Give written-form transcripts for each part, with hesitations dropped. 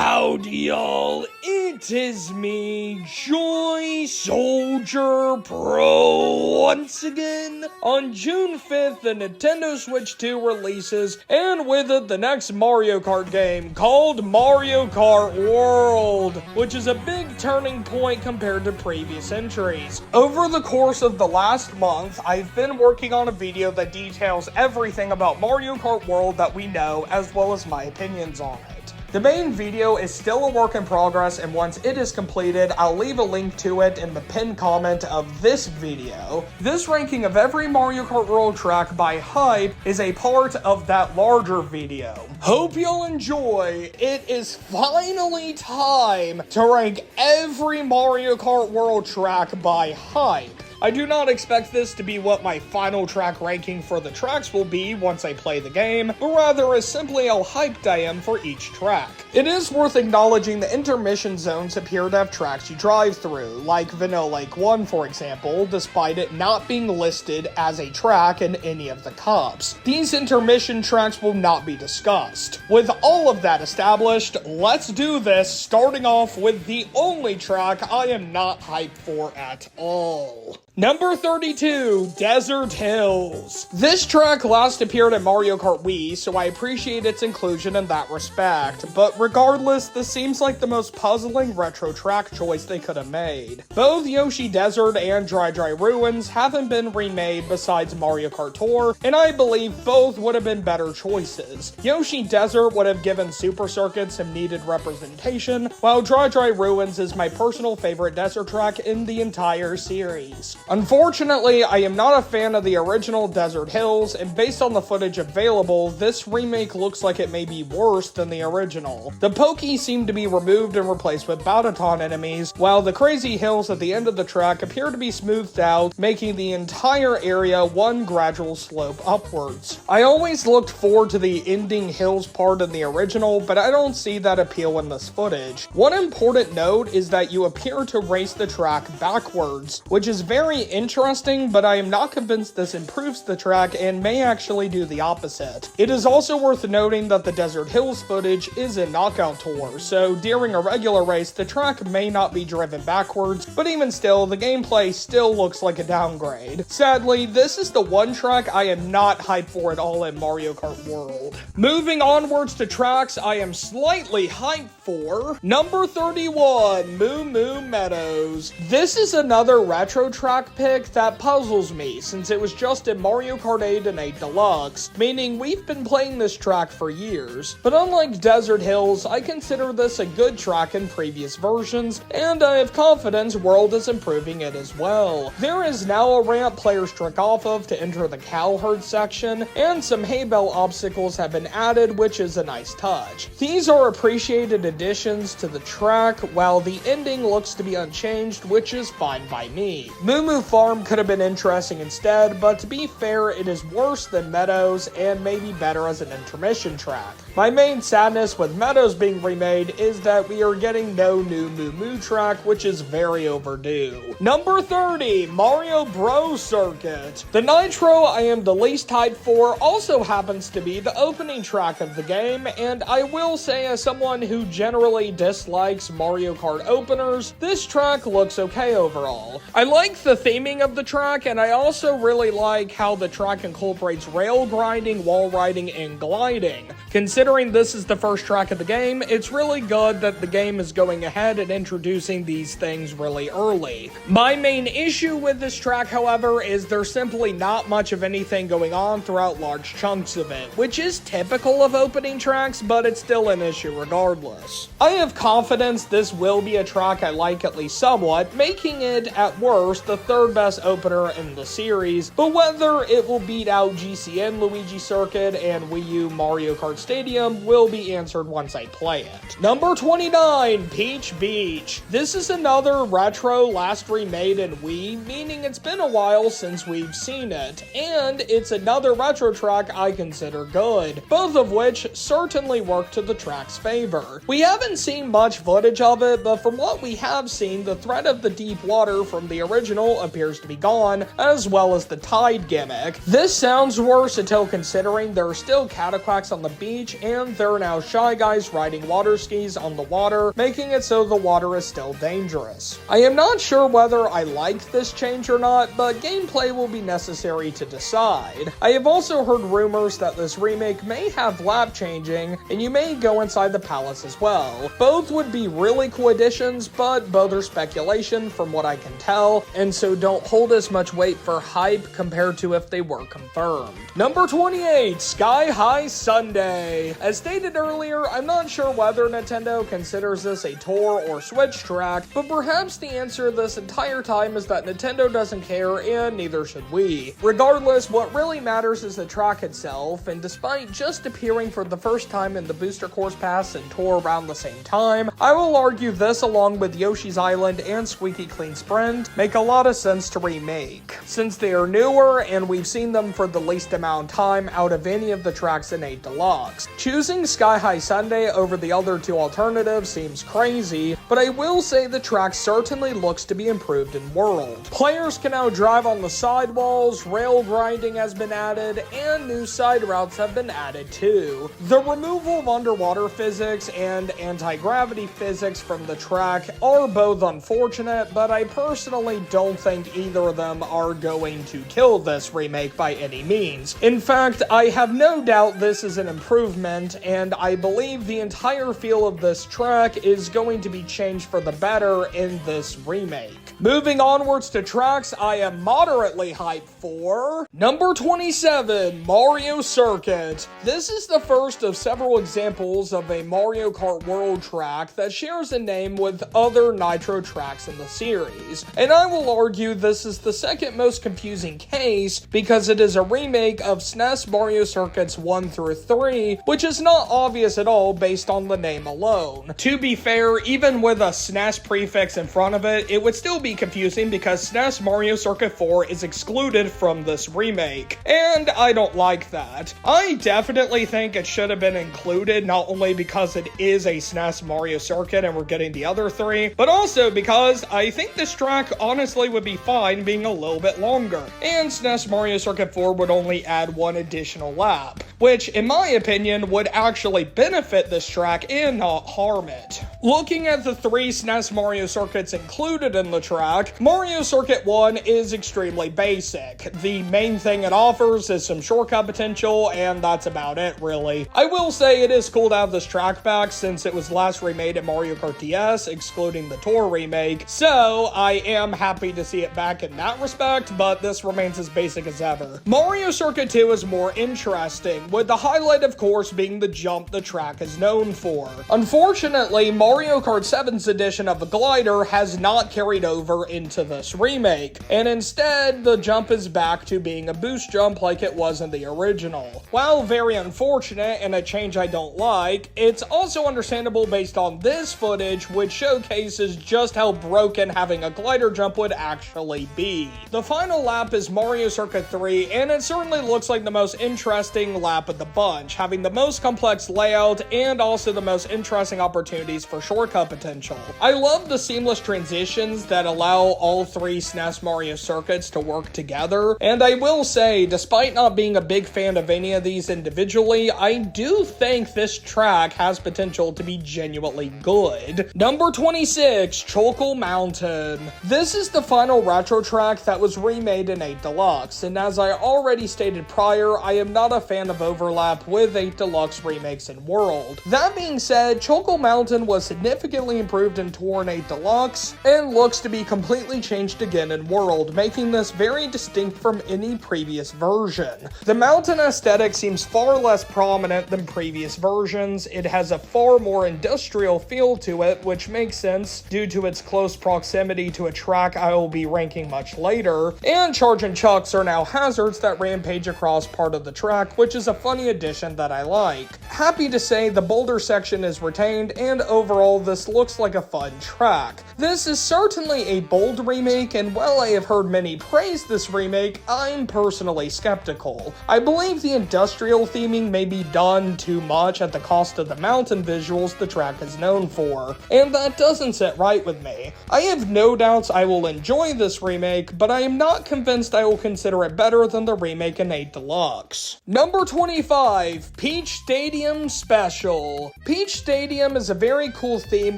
Howdy y'all, it is me, Joy Soldier Pro, once again. On June 5th, the Nintendo Switch 2 releases, and with it the next Mario Kart game called Mario Kart World, which is a big turning point compared to previous entries. Over the course of the last month, I've been working on a video that details everything about Mario Kart World that we know, as well as my opinions on it. The main video is still a work in progress, and once it is completed, I'll leave a link to it in the pinned comment of this video. This ranking of every Mario Kart World track by hype is a part of that larger video. Hope you'll enjoy. It is finally time to rank every Mario Kart World track by hype. I do not expect this to be what my final track ranking for the tracks will be once I play the game, but rather is simply how hyped I am for each track. It is worth acknowledging the intermission zones appear to have tracks you drive through, like Vanilla Lake 1 for example, despite it not being listed as a track in any of the cups. These intermission tracks will not be discussed. With all of that established, let's do this, starting off with the only track I am not hyped for at all. Number 32, Desert Hills. This track last appeared in Mario Kart Wii, so I appreciate its inclusion in that respect, but regardless, this seems like the most puzzling retro track choice they could have made. Both Yoshi Desert and Dry Ruins haven't been remade besides Mario Kart Tour, and I believe both would have been better choices. Yoshi Desert would have given Super Circuit some needed representation, while Dry Ruins is my personal favorite desert track in the entire series. Unfortunately, I am not a fan of the original Desert Hills, and based on the footage available, this remake looks like it may be worse than the original. The Pokies seem to be removed and replaced with Baton enemies, while the crazy hills at the end of the track appear to be smoothed out, making the entire area one gradual slope upwards. I always looked forward to the ending hills part in the original, but I don't see that appeal in this footage. One important note is that you appear to race the track backwards, which is very interesting, but I am not convinced this improves the track and may actually do the opposite. It is also worth noting that the Desert Hills footage is in Knockout Tour, so during a regular race the track may not be driven backwards, but even still, the gameplay still looks like a downgrade. Sadly, this is the one track I am not hyped for at all in Mario Kart World. Moving onwards to tracks I am slightly hyped for, number 31, Moo Moo Meadows. This is another retro track pick that puzzles me, since it was just in Mario Kart 8 and 8 Deluxe, meaning we've been playing this track for years. But unlike Desert Hills, I consider this a good track in previous versions, and I have confidence World is improving it as well. There is now a ramp players trick off of to enter the cow herd section, and some hay bale obstacles have been added, which is a nice touch. These are appreciated additions to the track, while the ending looks to be unchanged, which is fine by me. Moo Moo Farm could have been interesting instead, but to be fair, it is worse than Meadows and maybe better as an intermission track. My main sadness with Meadows being remade is that we are getting no new Moo Moo track, which is very overdue. Number 30, Mario Bros Circuit. The Nitro I am the least hyped for also happens to be the opening track of the game, and I will say, as someone who generally dislikes Mario Kart openers, this track looks okay overall. I like the theming of the track, and I also really like how the track incorporates rail grinding, wall riding, and gliding. Considering this is the first track of the game, it's really good that the game is going ahead and introducing these things really early. My main issue with this track, however, is there's simply not much of anything going on throughout large chunks of it, which is typical of opening tracks, but it's still an issue regardless. I have confidence this will be a track I like at least somewhat, making it, at worst, the third best opener in the series, but whether it will beat out GCN Luigi Circuit and Wii U Mario Kart Stadium will be answered once I play it. Number 29, Peach Beach. This is another retro last remade in Wii, meaning it's been a while since we've seen it, and it's another retro track I consider good, both of which certainly work to the track's favor. We haven't seen much footage of it, but from what we have seen, the threat of the deep water from the original potential appears to be gone, as well as the tide gimmick. This sounds worse until considering there are still cataquacks on the beach, and there are now Shy Guys riding water skis on the water, making it so the water is still dangerous. I am not sure whether I like this change or not, but gameplay will be necessary to decide. I have also heard rumors that this remake may have lap changing, and you may go inside the palace as well. Both would be really cool additions, but both are speculation from what I can tell, and so don't hold as much weight for hype compared to if they were confirmed. Number 28, Sky-High Sundae. As stated earlier, I'm not sure whether Nintendo considers this a tour or Switch track, but perhaps the answer this entire time is that Nintendo doesn't care, and neither should we. Regardless, what really matters is the track itself, and despite just appearing for the first time in the Booster Course Pass and tour around the same time, I will argue this along with Yoshi's Island and Squeaky Clean Sprint make a lot of sense to remake, since they are newer and we've seen them for the least amount of time out of any of the tracks in 8 Deluxe. Choosing Sky-High Sundae over the other two alternatives seems crazy, but I will say the track certainly looks to be improved in World. Players can now drive on the sidewalls, rail grinding has been added, and new side routes have been added too. The removal of underwater physics and anti-gravity physics from the track are both unfortunate, but I personally don't think either of them are going to kill this remake by any means. In fact, I have no doubt this is an improvement, and I believe the entire feel of this track is going to be changed for the better in this remake. Moving onwards to tracks I am moderately hyped for. Number 27, Mario Circuit. This is the first of several examples of a Mario Kart World track that shares a name with other Nitro tracks in the series. And I will argue this is the second most confusing case because it is a remake of SNES Mario Circuits 1 through 3, which is not obvious at all based on the name alone. To be fair, even with a SNES prefix in front of it, it would still be confusing because SNES Mario Circuit 4 is excluded from this remake, and I don't like that. I definitely think it should have been included, not only because it is a SNES Mario Circuit and we're getting the other three, but also because I think this track honestly would be fine being a little bit longer, and SNES Mario Circuit 4 would only add one additional lap, which in my opinion would actually benefit this track and not harm it. Looking at the three SNES Mario Circuits included in the track, Mario Circuit 1 is extremely basic. The main thing it offers is some shortcut potential, and that's about it really. I will say it is cool to have this track back since it was last remade in Mario Kart DS, excluding the Tour remake, so I am happy to see it back in that respect, but this remains as basic as ever. Mario Circuit 2 is more interesting, with the highlight of course being the jump the track is known for. Unfortunately, Mario Kart 7's edition of the glider has not carried over into this remake, and instead the jump is back to being a boost jump like it was in the original. While very unfortunate and a change I don't like, it's also understandable based on this footage, which showcases just how broken having a glider jump would actually be. The final lap is Mario Circuit 3, and it certainly looks like the most interesting lap of the bunch, having the most complex layout and also the most interesting opportunities for shortcut potential. I love the seamless transitions that allow all three SNES Mario Circuits to work together, and I will say, despite not being a big fan of any of these individually, I do think this track has potential to be genuinely good. Number 26, Choco Mountain. This is the final retro track that was remade in 8 Deluxe, and as I already stated prior, I am not a fan of overlap with 8 Deluxe remakes in World. That being said, Choco Mountain was significantly improved in Tour and 8 Deluxe, and looks to be completely changed again in World, making this very distinct from any previous version. The mountain aesthetic seems far less prominent than previous versions. It has a far more industrial feel to it, which makes sense due to its close proximity to a track I will be ranking much later, and charging chucks are now hazards that rampage across part of the track, which is a funny addition that I like. Happy to say the boulder section is retained, and overall overall this looks like a fun track. This is certainly a bold remake, and while I have heard many praise this remake, I'm personally skeptical. I believe the industrial theming may be done too much at the cost of the mountain visuals the track is known for, and that doesn't sit right with me. I have no doubts I will enjoy this remake, but I am not convinced I will consider it better than the remake in 8 Deluxe. Number 25, Peach Stadium Special. Peach Stadium is a very cool theme,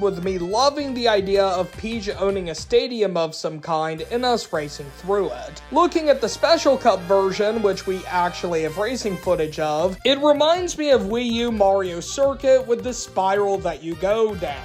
with me loving the idea of Peach owning a stadium of some kind and us racing through it. Looking at the Special Cup version, which we actually have racing footage of, it reminds me of Wii U Mario Circuit with the spiral that you go down.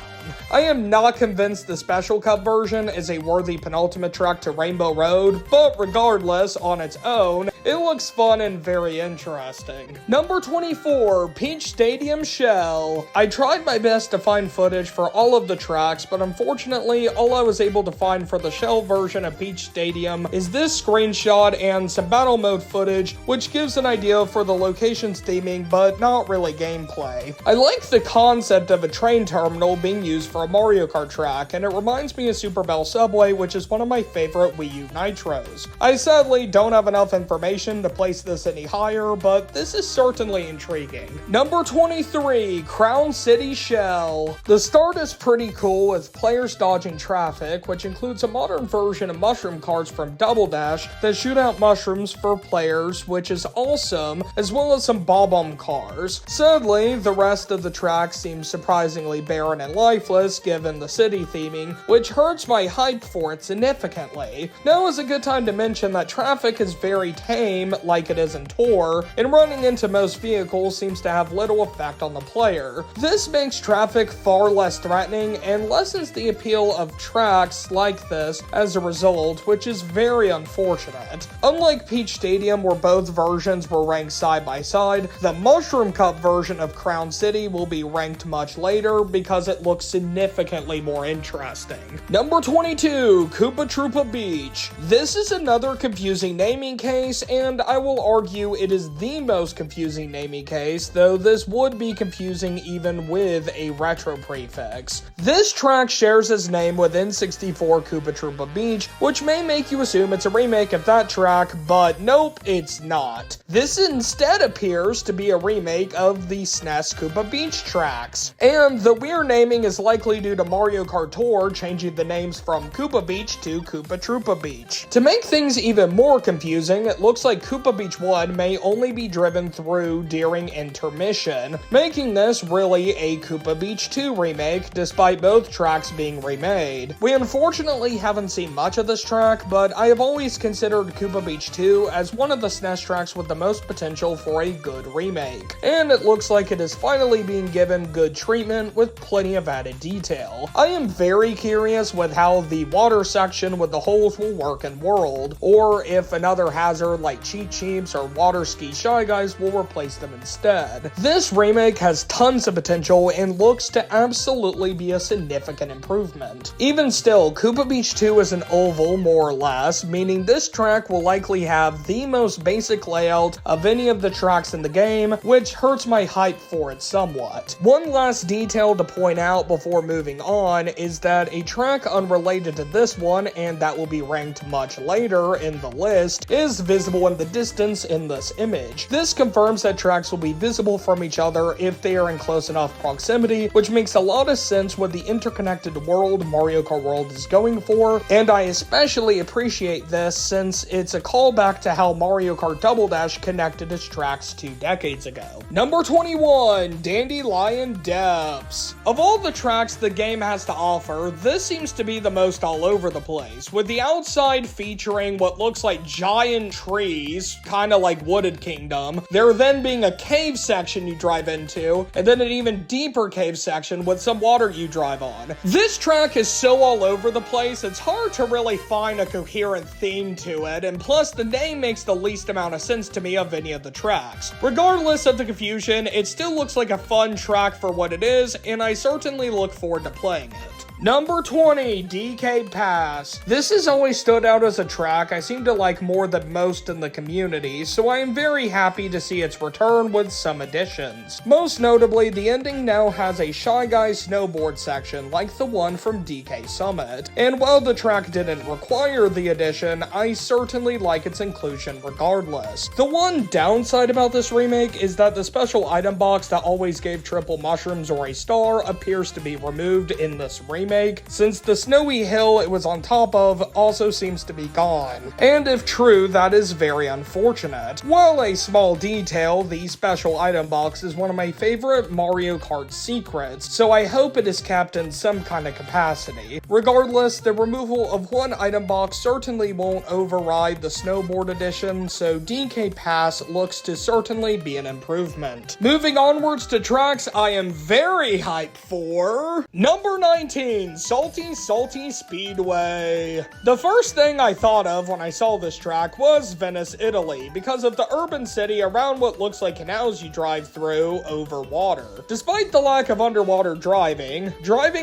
I am not convinced the Special Cup version is a worthy penultimate track to Rainbow Road, but regardless, on its own, it looks fun and very interesting. Number 24, Peach Stadium Shell. I tried my best to find footage for all of the tracks, but unfortunately, all I was able to find for the Shell version of Peach Stadium is this screenshot and some battle mode footage, which gives an idea for the location's theming, but not really gameplay. I like the concept of a train terminal being used for a Mario Kart track, and it reminds me of Super Bell Subway, which is one of my favorite Wii U Nitros. I sadly don't have enough information to place this any higher, but this is certainly intriguing. Number 23, Crown City Shell. The start is pretty cool, with players dodging traffic, which includes a modern version of mushroom carts from Double Dash that shoot out mushrooms for players, which is awesome, as well as some bob-omb cars. Sadly, the rest of the track seems surprisingly barren and lifeless given the city theming, which hurts my hype for it significantly. Now is a good time to mention that traffic is very tame, like it is in Tour, and running into most vehicles seems to have little effect on the player. This makes traffic far less threatening and lessens the appeal of tracks like this as a result, which is very unfortunate. Unlike Peach Stadium, where both versions were ranked side by side, the Mushroom Cup version of Crown City will be ranked much later because it looks significantly more interesting. Number 22, Koopa Troopa Beach. This is another confusing naming case, and I will argue it is the most confusing naming case, though this would be confusing even with a retro prefix. This track shares its name with N64 Koopa Troopa Beach, which may make you assume it's a remake of that track, but nope, it's not. This instead appears to be a remake of the SNES Koopa Beach tracks, and the weird naming is likely due to Mario Kart Tour changing the names from Koopa Beach to Koopa Troopa Beach. To make things even more confusing, it looks like Koopa Beach 1 may only be driven through during intermission, making this really a Koopa Beach 2 remake, despite both tracks being remade. We unfortunately haven't seen much of this track, but I have always considered Koopa Beach 2 as one of the SNES tracks with the most potential for a good remake, and it looks like it is finally being given good treatment with plenty of added detail. I am very curious with how the water section with the holes will work in World, or if another hazard like Cheep Cheeps or water ski Shy Guys will replace them instead. This remake has tons of potential and looks to absolutely be a significant improvement. Even still, Koopa Beach 2 is an oval more or less, meaning this track will likely have the most basic layout of any of the tracks in the game, which hurts my hype for it somewhat. One last detail to point out before moving on is that a track unrelated to this one, and that will be ranked much later in the list, is visible in the distance in this image. This confirms that tracks will be visible from each other if they are in close enough proximity, which makes a lot of sense with the interconnected world Mario Kart World is going for, and I especially appreciate this since it's a callback to how Mario Kart Double Dash connected its tracks 2 decades ago. Number 21, Dandelion Depths. Of all the tracks the game has to offer, this seems to be the most all over the place, with the outside featuring what looks like giant trees, kinda like Wooded Kingdom, there then being a cave section you drive into, and then an even deeper cave section with some water you drive on. This track is so all over the place, it's hard to really find a coherent theme to it, and plus the name makes the least amount of sense to me of any of the tracks. Regardless of the confusion, it still looks like a fun track for what it is, and I certainly look forward to playing it. Number 20, DK Pass. This has always stood out as a track I seem to like more than most in the community, so I am very happy to see its return with some additions. Most notably, the ending now has a Shy Guy snowboard section like the one from DK Summit, and while the track didn't require the addition, I certainly like its inclusion regardless. The one downside about this remake is that the special item box that always gave triple mushrooms or a star appears to be removed in this remake, since the snowy hill it was on top of also seems to be gone. And if true, that is very unfortunate. While a small detail, the special item box is one of my favorite Mario Kart secrets, so I hope it is kept in some kind of capacity. Regardless, the removal of one item box certainly won't override the snowboard edition, so DK Pass looks to certainly be an improvement. Moving onwards to tracks I am very hyped for. Number 19, Salty Speedway. The first thing I thought of when I saw this track was Venice, Italy, because of the urban city around what looks like canals you drive through over water. Despite the lack of underwater driving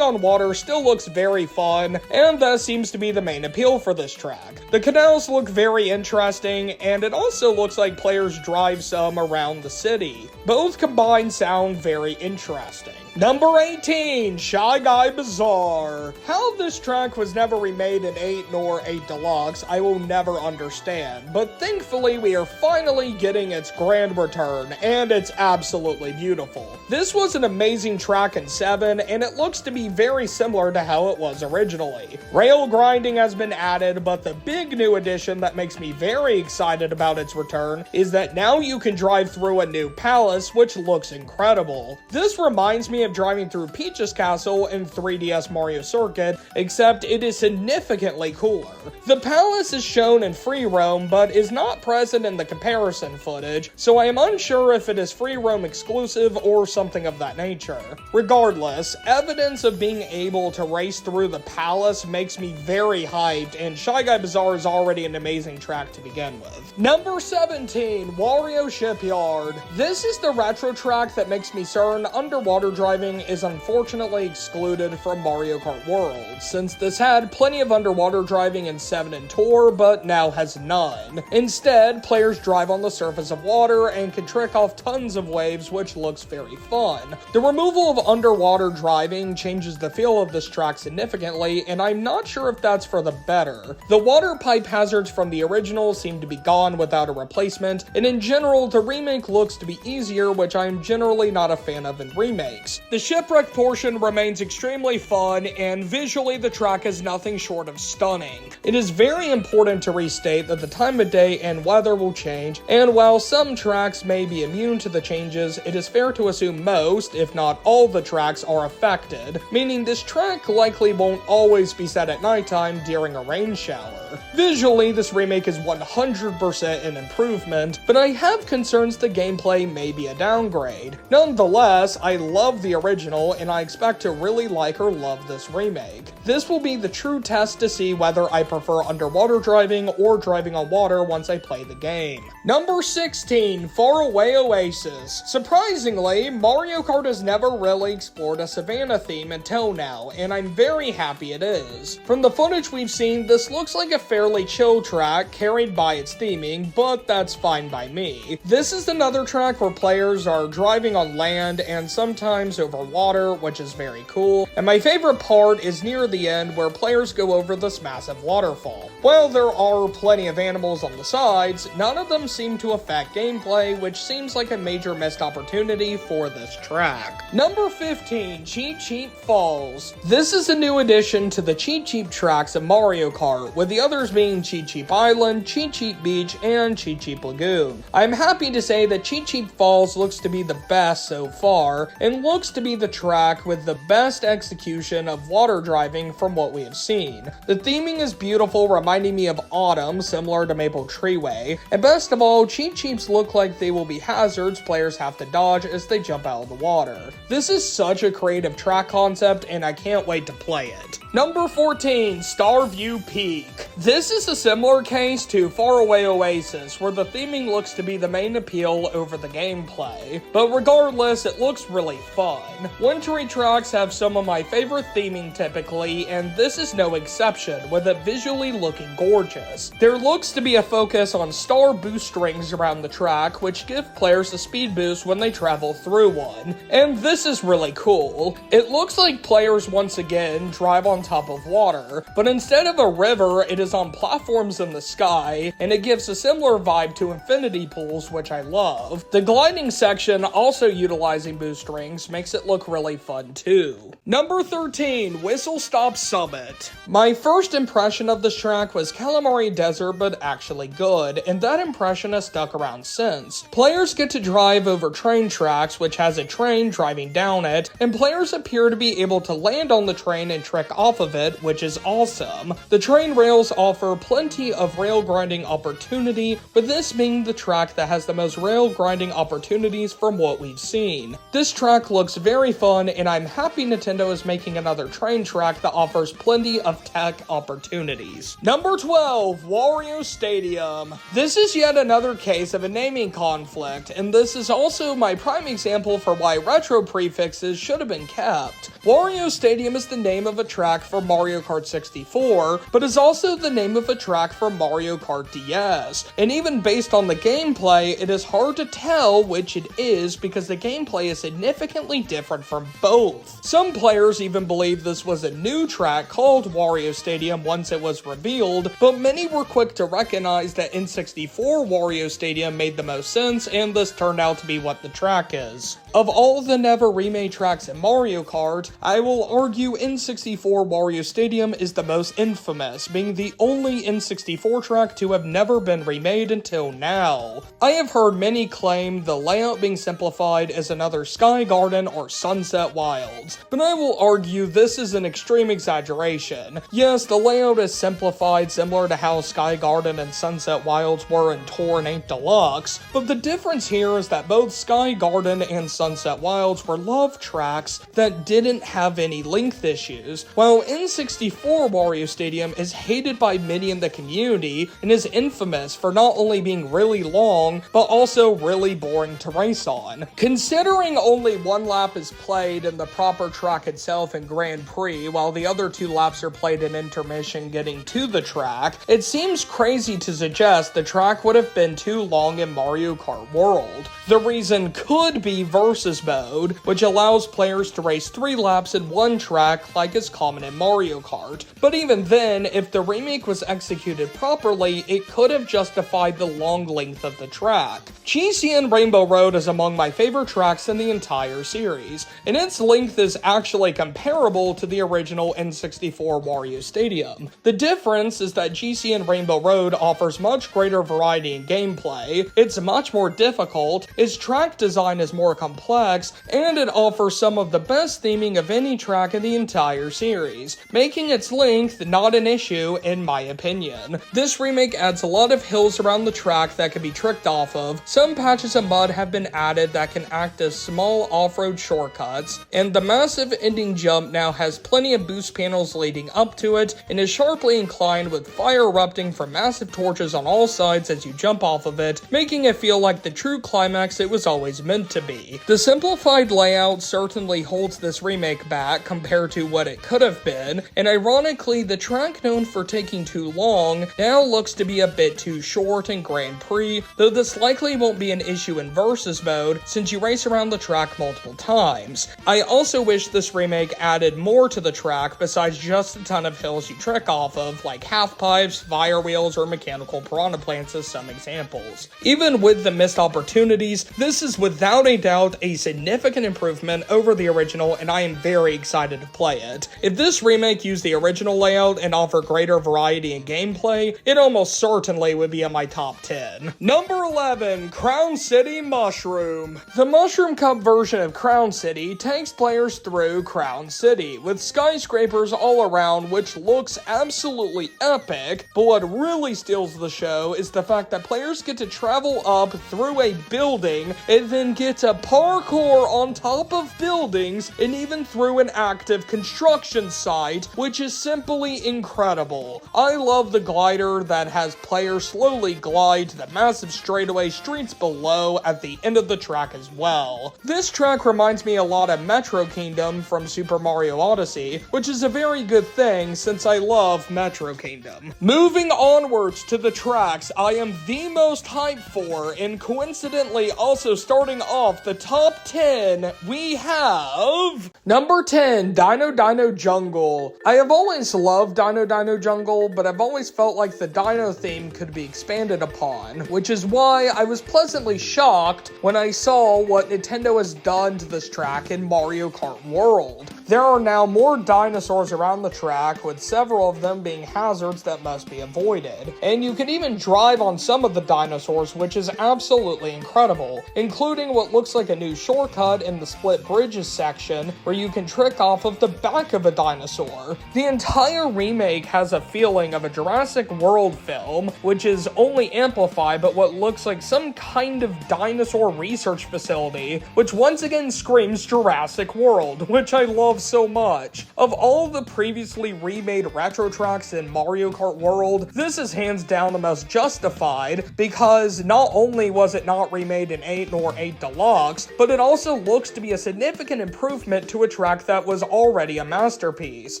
on water still looks very fun, and that seems to be the main appeal for this track. The canals look very interesting, and it also looks like players drive some around the city. Both combined sound very interesting. Number 18, Shy Guy Bazaar. How this track was never remade in 8 nor 8 Deluxe, I will never understand, but thankfully we are finally getting its grand return, and it's absolutely beautiful. This was an amazing track in 7, and it looks to be very similar to how it was originally. Rail grinding has been added, but the big new addition that makes me very excited about its return is that now you can drive through a new palace, which looks incredible. This reminds me of driving through Peach's Castle in 3DS Mario Circuit, except it is significantly cooler. The palace is shown in free roam, but is not present in the comparison footage, so I am unsure if it is free roam exclusive or something of that nature. Regardless, evidence of being able to race through the palace makes me very hyped, and Shy Guy Bazaar is already an amazing track to begin with. Number 17, Wario Shipyard. This is the retro track that makes me certain underwater driving is unfortunately excluded from Mario Kart World, since this had plenty of underwater driving in 7 and Tour, but now has none. Instead, players drive on the surface of water and can trick off tons of waves, which looks very fun. The removal of underwater driving changes the feel of this track significantly, and I'm not sure if that's for the better. The water pipe hazards from the original seem to be gone without a replacement, and in general, the remake looks to be easier, which I'm generally not a fan of in remakes. The shipwreck portion remains extremely fun, and visually the track is nothing short of stunning. It is very important to restate that the time of day and weather will change, and while some tracks may be immune to the changes, it is fair to assume most, if not all, the tracks are affected, meaning this track likely won't always be set at nighttime during a rain shower. Visually, this remake is 100% an improvement, but I have concerns the gameplay may be a downgrade. Nonetheless, I love the original, and I expect to really like or love this remake. This will be the true test to see whether I prefer underwater driving or driving on water once I play the game. Number 16, Faraway Oasis. Surprisingly, Mario Kart has never really explored a Savannah theme until now, and I'm very happy it is. From the footage we've seen, this looks like a fairly chill track carried by its theming, but that's fine by me. This is another track where players are driving on land and sometimes over water, which is very cool, and my favorite part is near the end where players go over this massive waterfall. While there are plenty of animals on the sides, none of them seem to affect gameplay, which seems like a major missed opportunity for this track. Number 15, Cheep Falls. This is a new addition to the Cheep tracks of Mario Kart, with the others being Cheep Island, Cheep Beach, and Cheep Lagoon. I'm happy to say that Cheep Falls looks to be the best so far, and looks to be the track with the best execution of water driving from what we have seen. The theming is beautiful, reminding me of autumn, similar to Maple Treeway, and best of all, Cheeps look like they will be hazards players have to dodge as they jump out of the water. This is such a creative track concept, and I can't wait to play it. Number 14, Starview Peak. This is a similar case to Faraway Oasis, where the theming looks to be the main appeal over the gameplay, but regardless, it looks really fun. fun. Wintry tracks have some of my favorite theming typically, and this is no exception, with it visually looking gorgeous. There looks to be a focus on star boost rings around the track, which give players a speed boost when they travel through one, and this is really cool. It looks like players once again drive on top of water, but instead of a river, it is on platforms in the sky, and it gives a similar vibe to infinity pools, which I love. The gliding section, also utilizing boost rings, makes it look really fun too. Number 13, Whistlestop Summit. My first impression of this track was Calamari Desert, but actually good, and that impression has stuck around since. Players get to drive over train tracks, which has a train driving down it, and players appear to be able to land on the train and trick off of it, which is awesome. The train rails offer plenty of rail grinding opportunity, with this being the track that has the most rail grinding opportunities from what we've seen. This track looks very fun, and I'm happy Nintendo is making another train track that offers plenty of tech opportunities. Number 12, Wario Stadium. This is yet another case of a naming conflict, and this is also my prime example for why retro prefixes should have been kept. Wario Stadium is the name of a track for Mario Kart 64, but is also the name of a track for Mario Kart DS, and even based on the gameplay, it is hard to tell which it is because the gameplay is significantly different from both. Some players even believe this was a new track called Wario Stadium once it was revealed, but many were quick to recognize that N64 Wario Stadium made the most sense, and this turned out to be what the track is. Of all the never remade tracks in Mario Kart, I will argue N64 Wario Stadium is the most infamous, being the only N64 track to have never been remade until now. I have heard many claim the layout being simplified is another Sky Garden or Sunset Wilds, but I will argue this is an extreme exaggeration. Yes, the layout is simplified similar to how Sky Garden and Sunset Wilds were in Tour and 8 Deluxe, but the difference here is that both Sky Garden and Sunset Wilds were love tracks that didn't have any length issues, while N64 Wario Stadium is hated by many in the community and is infamous for not only being really long, but also really boring to race on. Considering only one lap is played in the proper track itself in Grand Prix, while the other 2 laps are played in intermission getting to the track, it seems crazy to suggest the track would have been too long in Mario Kart World. The reason could be versus mode, which allows players to race 3 laps in one track like is common in Mario Kart. But even then, if the remake was executed properly, it could have justified the long length of the track. GCN Rainbow Road is among my favorite tracks in the entire series, and its length is actually comparable to the original N64 Wario Stadium. The difference is that GCN Rainbow Road offers much greater variety in gameplay, it's much more difficult, its track design is more complex, and it offers some of the best theming of any track in the entire series, making its length not an issue in my opinion. This remake adds a lot of hills around the track that can be tricked off of, some patches of mud have been added that can act as small off-road shortcuts, and the massive ending jump now has plenty of boost panels leading up to it, and is sharply inclined with fire erupting from massive torches on all sides as you jump off of it, making it feel like the true climax it was always meant to be. The simplified layout certainly holds this remake back compared to what it could have been, and ironically the track known for taking too long now looks to be a bit too short in Grand Prix, though this likely won't be an issue in versus mode since you race around the track multiple times. I also wish this remake added more to the track besides just a ton of hills you trick off of, like half pipes, fire wheels, or mechanical piranha plants as some examples. Even with the missed opportunities, this is without a doubt a significant improvement over the original, and I am very excited to play it. If this remake used the original layout and offered greater variety in gameplay, it almost certainly would be in my top 10. Number 11, Crown City Mushroom. The Mushroom Cup version of Crown City takes players through Crown City, with skyscrapers all around, which looks absolutely epic, but what really steals the show is the fact that players get to travel up through a building and then get to parkour on top of buildings and even through an active construction site, which is simply incredible. I love the glider that has players slowly glide to the massive straightaway streets below at the end of the track as well. This track reminds reminds me a lot of Metro Kingdom from Super Mario Odyssey, which is a very good thing since I love Metro Kingdom. Moving onwards to the tracks I am the most hyped for, and coincidentally also starting off the top 10, we have number 10, Dino Dino Jungle. I have always loved Dino Dino Jungle, but I've always felt like the Dino theme could be expanded upon, which is why I was pleasantly shocked when I saw what Nintendo has done to this track in Mario Kart World. There are now more dinosaurs around the track, with several of them being hazards that must be avoided. And you can even drive on some of the dinosaurs, which is absolutely incredible, including what looks like a new shortcut in the split bridges section, where you can trick off of the back of a dinosaur. The entire remake has a feeling of a Jurassic World film, which is only amplified by what looks like some kind of dinosaur research facility, which once again screams Jurassic World, which I love so much. Of all the previously remade retro tracks in Mario Kart World, this is hands down the most justified, because not only was it not remade in 8 nor 8 Deluxe, but it also looks to be a significant improvement to a track that was already a masterpiece.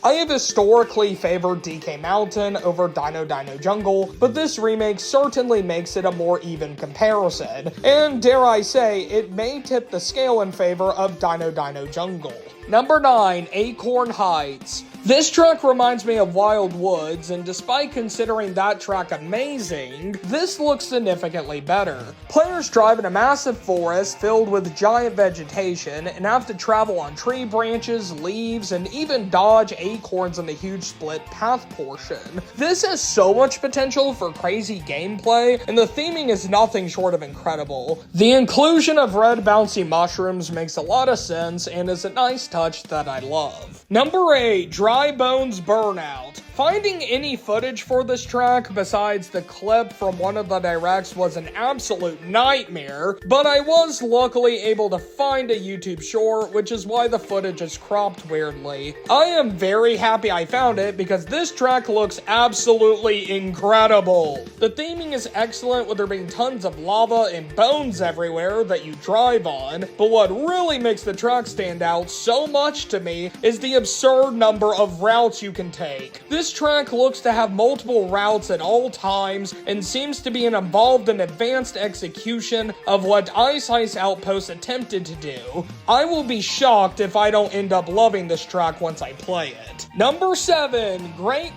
I have historically favored DK Mountain over Dino Dino Jungle, but this remake certainly makes it a more even comparison, and dare I say, it may tip the scale in favor of Dino Dino Jungle. Number 9, Acorn Heights. This track reminds me of Wild Woods, and despite considering that track amazing, this looks significantly better. Players drive in a massive forest filled with giant vegetation and have to travel on tree branches, leaves, and even dodge acorns in the huge split path portion. This has so much potential for crazy gameplay, and the theming is nothing short of incredible. The inclusion of red bouncy mushrooms makes a lot of sense and is a nice touch that I love. Number 8, Dry Bones Burnout. Finding any footage for this track besides the clip from one of the directs was an absolute nightmare, but I was luckily able to find a YouTube short, which is why the footage is cropped weirdly. I am very happy I found it because this track looks absolutely incredible. The theming is excellent, with there being tons of lava and bones everywhere that you drive on, but what really makes the track stand out so much to me is the absurd number of routes you can take. This track looks to have multiple routes at all times and seems to be involved in advanced execution of what Ice Ice Outpost attempted to do. I will be shocked if I don't end up loving this track once I play it. Number 7, Great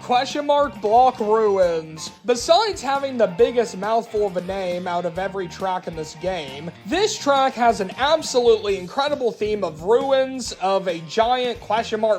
Block Ruins. Besides having the biggest mouthful of a name out of every track in this game, this track has an absolutely incredible theme of ruins of a giant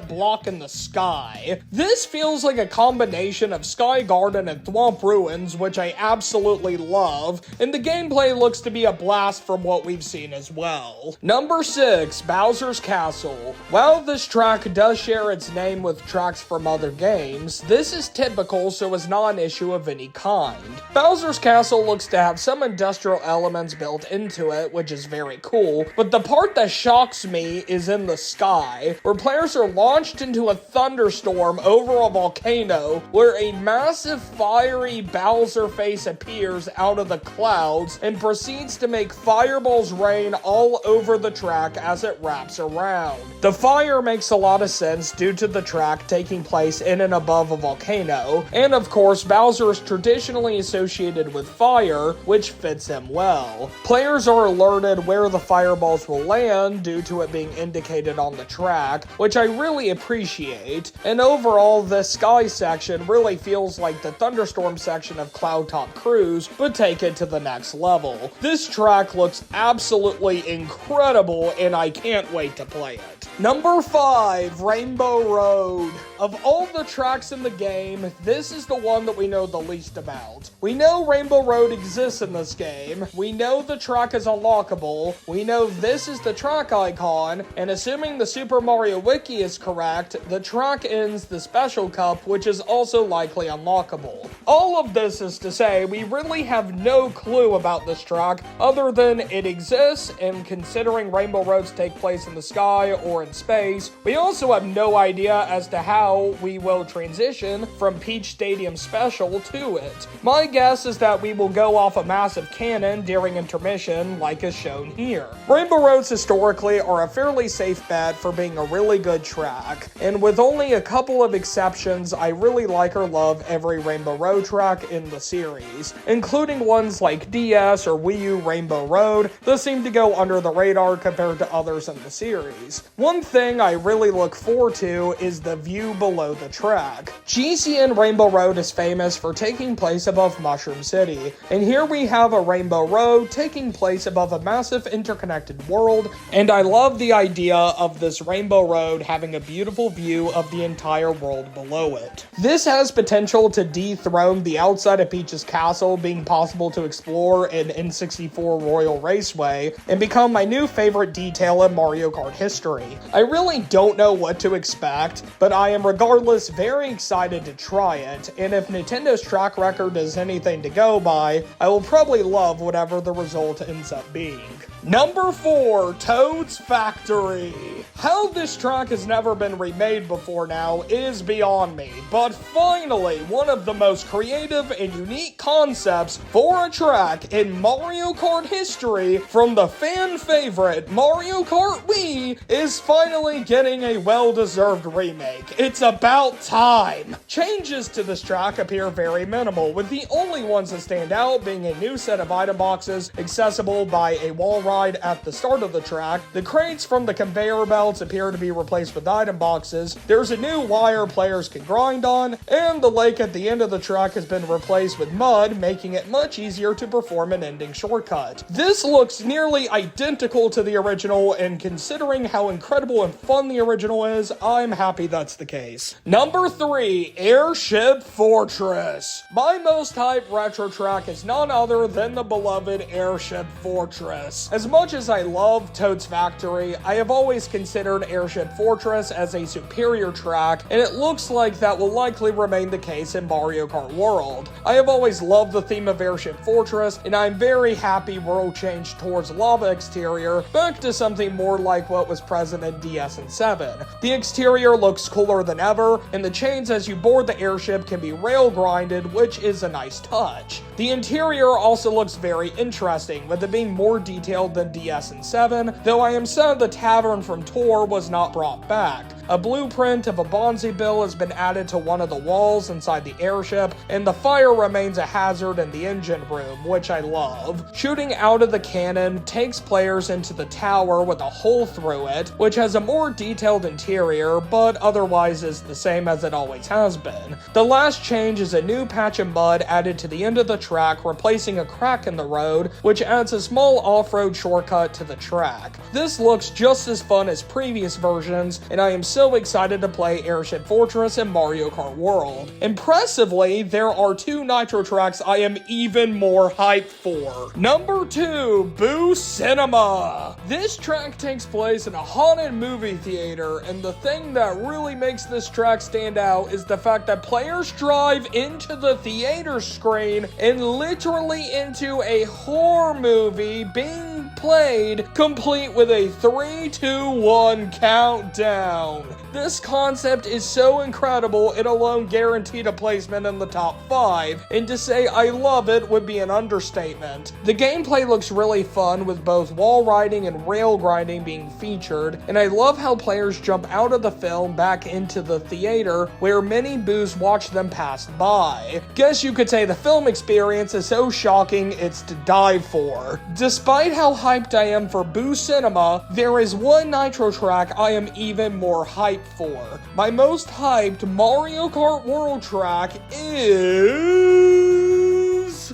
block in the sky. This feels like a combination of Sky Garden and Thwomp Ruins, which I absolutely love, and the gameplay looks to be a blast from what we've seen as well. Number 6, Bowser's Castle. While this track does share its name with tracks from other games, this is typical, so is not an issue of any kind. Bowser's Castle looks to have some industrial elements built into it, which is very cool, but the part that shocks me is in the sky, where players are launched into a thunderstorm over a volcano, where a massive fiery Bowser face appears out of the clouds and proceeds to make fireballs rain all over the track as it wraps around. The fire makes a lot of sense due to the track taking place in and above a volcano, and of course Bowser is traditionally associated with fire, which fits him well. Players are alerted where the fireballs will land due to it being indicated on the track, which I really appreciate, and overall this sky section really feels like the thunderstorm section of Cloud Top Cruise, but take it to the next level. This track looks absolutely incredible and I can't wait to play it. Number 5, Rainbow Road. Of all the tracks in the game, this is the one that we know the least about. We know Rainbow Road exists in this game, we know the track is unlockable, we know this is the track icon, and assuming the Super Mario Wiki is correct, the track ends the Special Cup, which is also likely unlockable. All of this is to say, we really have no clue about this track other than it exists, and considering Rainbow Roads take place in the sky or in in space, we also have no idea as to how we will transition from Peach Stadium Special to it. My guess is that we will go off a massive cannon during intermission, like is shown here. Rainbow Roads historically are a fairly safe bet for being a really good track, and with only a couple of exceptions, I really like or love every Rainbow Road track in the series, including ones like DS or Wii U Rainbow Road that seem to go under the radar compared to others in the series. One thing I really look forward to is the view below the track. GCN Rainbow Road is famous for taking place above Mushroom City, and here we have a Rainbow Road taking place above a massive interconnected world, and I love the idea of this Rainbow Road having a beautiful view of the entire world below it. This has potential to dethrone the outside of Peach's castle being possible to explore in N64 Royal Raceway, and become my new favorite detail in Mario Kart history. I really don't know what to expect, but I am regardless very excited to try it, and if Nintendo's track record is anything to go by, I will probably love whatever the result ends up being. Number 4, Toad's Factory. How this track has never been remade before now is beyond me, but finally, one of the most creative and unique concepts for a track in Mario Kart history from the fan favorite Mario Kart Wii is finally getting a well-deserved remake. It's about time! Changes to this track appear very minimal, with the only ones that stand out being a new set of item boxes accessible by a wall ride at the start of the track. The crates from the conveyor belts appear to be replaced with item boxes. There's a new wire players can grind on, and the lake at the end of the track has been replaced with mud, making it much easier to perform an ending shortcut. This looks nearly identical to the original, and considering how incredible and fun the original is, I'm happy that's the case. Number 3, Airship Fortress. My most hyped retro track is none other than the beloved Airship Fortress. As much as I love Toad's Factory, I have always considered Airship Fortress as a superior track, and it looks like that will likely remain the case in Mario Kart World. I have always loved the theme of Airship Fortress, and I'm very happy World changed towards lava exterior, back to something more like what was present in DS and 7. The exterior looks cooler than ever, and the chains as you board the airship can be rail grinded, which is a nice touch. The interior also looks very interesting, with it being more detailed than DS and 7, though I am sad the tavern from Tour was not brought back. A blueprint of a Bonzi bill has been added to one of the walls inside the airship, and the fire remains a hazard in the engine room, which I love. Shooting out of the cannon takes players into the tower with a hole through it, which has a more detailed interior, but otherwise is the same as it always has been. The last change is a new patch of mud added to the end of the track, replacing a crack in the road, which adds a small off-road shortcut to the track. This looks just as fun as previous versions, and I am so excited to play Airship Fortress and Mario Kart World. Impressively, there are 2 Nitro tracks I am even more hyped for. Number 2, Boo Cinema. This track takes place in a haunted movie theater, and the thing that really makes this track stand out is the fact that players drive into the theater screen and literally into a horror movie being played, complete with a 3, 2, 1 countdown. This concept is so incredible, it alone guaranteed a placement in the top 5, and to say I love it would be an understatement. The gameplay looks really fun, with both wall riding and rail grinding being featured, and I love how players jump out of the film back into the theater, where many boos watch them pass by. Guess you could say the film experience is so shocking it's to die for. Despite how hyped I am for Boo Cinema, there is one Nitro track I am even more hyped for. My most hyped Mario Kart World track is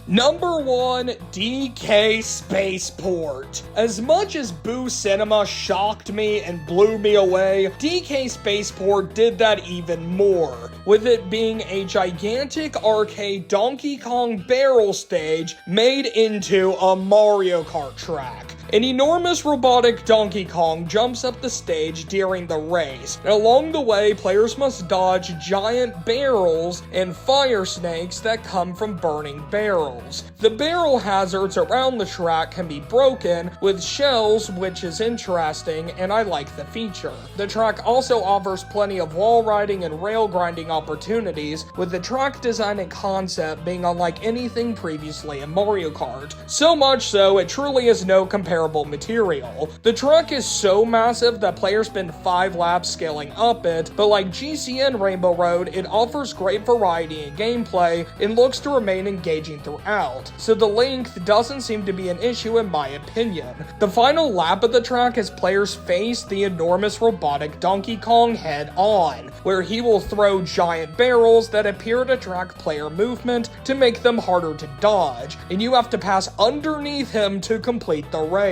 number 1, DK Spaceport. As much as Boo Cinema shocked me and blew me away, DK Spaceport did that even more, with it being a gigantic arcade Donkey Kong barrel stage made into a Mario Kart track. An enormous robotic Donkey Kong jumps up the stage during the race, and along the way, players must dodge giant barrels and fire snakes that come from burning barrels. The barrel hazards around the track can be broken with shells, which is interesting, and I like the feature. The track also offers plenty of wall riding and rail grinding opportunities, with the track design and concept being unlike anything previously in Mario Kart. So much so, it truly is no comparable material. The track is so massive that players spend 5 laps scaling up it, but like GCN Rainbow Road, it offers great variety in gameplay and looks to remain engaging throughout, so the length doesn't seem to be an issue in my opinion. The final lap of the track as players face the enormous robotic Donkey Kong head on, where he will throw giant barrels that appear to track player movement to make them harder to dodge, and you have to pass underneath him to complete the race.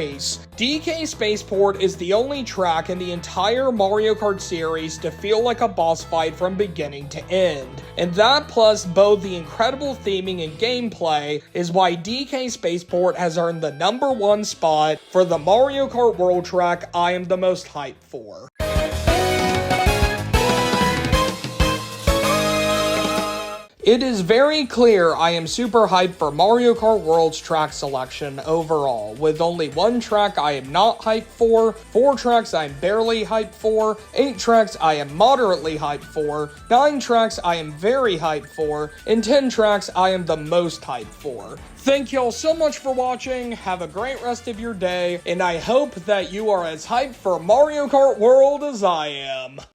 DK Spaceport is the only track in the entire Mario Kart series to feel like a boss fight from beginning to end, and that plus both the incredible theming and gameplay is why DK Spaceport has earned the #1 spot for the Mario Kart World track I am the most hyped for. It is very clear I am super hyped for Mario Kart World's track selection overall, with only 1 track I am not hyped for, 4 tracks I am barely hyped for, 8 tracks I am moderately hyped for, 9 tracks I am very hyped for, and 10 tracks I am the most hyped for. Thank y'all so much for watching, have a great rest of your day, and I hope that you are as hyped for Mario Kart World as I am.